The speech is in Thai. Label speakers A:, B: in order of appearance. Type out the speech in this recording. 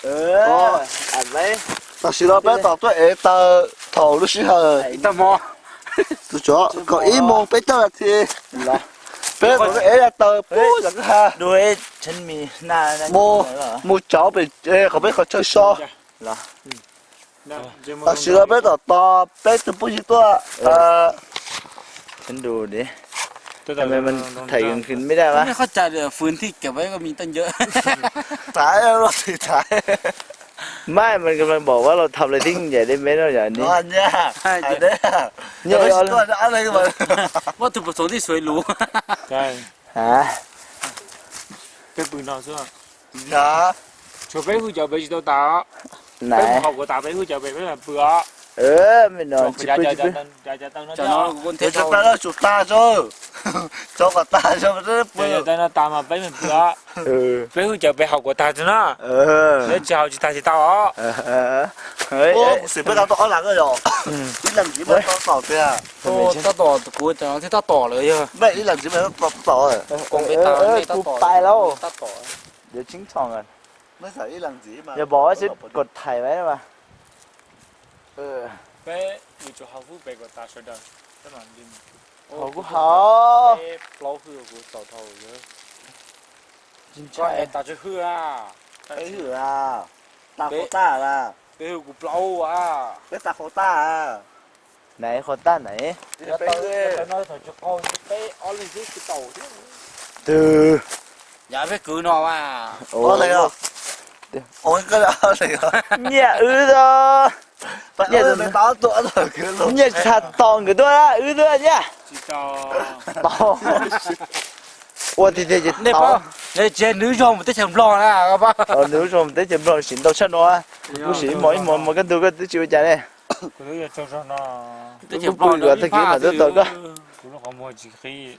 A: ăn mấy
B: tao xí đó bé tao tôi ấy tao thầu lúc xí hờ
C: tao mò
B: tôi cho có ý mong bé tao là thì
A: là
B: bé tao ấy là tao bố là cái ha
A: đuôi chân mì na
B: mua cháu bị không biết có chơi so
A: là
B: tao xí đó bé tao to bé tao bố gì tôi
A: chân đồ đấyทำไมมันถ่ายกลางคืนไม่ได้วะ
C: ไม่เข้าใจเลยฟืนที่เก็บไว้ก็มีตั้งเยอะ
B: ถ่ายเราสิถ่าย
A: ไม่มันกำลังบอกว่าเราทำอะไรที่ยิ่งใหญ่ได้ไหมนอกจากนี้
B: นอนเนี่ยถ่ายได้เนี่ยตัวอะไรกันมา
C: วัตถุประสงค์ที่สวยหรู
D: ใช่
A: ฮะ
D: cái bự nào xưa
B: จ้า
D: cho bé hư chờ bé chỉ tao tao
A: ไหน
D: bé học của tao bé hư chờ bé bé là bự á
A: ไม่นอน
D: cho
A: ชิบ
D: dạ
A: ปื้
D: dạ
A: ชิบปื้
D: dạ dạ tao nó
C: จะนอน
D: cho
C: บนเท
B: เดี๋ยว
C: ป
B: จะ
C: เรา
B: ไปแล้วจุดตาโจ้โจ้กับตาโจ้มันจะเปิ
D: dạ dạ
B: ด
D: tao nó tao mà bé mình bự á
A: เออ
D: bé hư chờ bé học của tao cho nó
A: เออ
D: bé chờ học chỉ tao chỉ tao á
A: เฮ้ย
B: โอ้สิบไปเราต้องเอาหลังก็หรอนี่หลังจีบมันต้องต่อเตี้ย
C: โอ้ตาต่อกูจะนอนที่ตาต่อเลยเยอะ
B: ไม่นี่หลังจีบมันต้องต่อเลย
C: กองไปตาไม่ตาต่อตาต่อ
A: เดี๋ยวชิงช่องกัน
B: ไม่ใส่นี่หลังจีบมา
A: อย่าบอกว่าชิดกดถ่ายไว้นะมาเออ
D: bé người cho học phụ bé của tao sẽ đợi cái màn đêm
A: โอ้กูหอ
D: bé lâu hư của tao thầu nhớ
A: จริง
D: cho
A: ใช่
D: em tao chưa hư à
B: ไอ้หืออ่ะตาโคต้าล่ะ
D: bé hư của lâu à
B: เป็นตาโคต้าอ่ะ
A: ไหนคนต้าไหน
D: tao tao nói thôi cho con bé ở lên dưới cái tàu chứ
A: ตือ
C: อย่าไปกืนอว่า
A: โอ้
B: เอาอะไรอ่ะโอ้ยก็เอาอะไรอ่ะ
A: เนี่ยเออ
B: ไปเอาไปต่อตัวตัวคือลง
A: เนี่ยชัดตองกันด้วยละเนี่ย
D: chỉ tao
A: ตอง我天天就
C: เนี่ย
A: ต
C: ป่ะ
A: อง
C: เนี่ยเจนนื้อชมมันจะเฉมรอนะป่ะ
A: nếu không tới chậm rồi xin đâu chết nó bố sĩ mỗi cái tôi cái chịu trả này
D: cái thứ cho nó
C: จะเฉ
A: bố
C: มรอ
A: bùi rồi tôi kiếm mà tôi tôi có
D: cũng nó không mua chỉ khi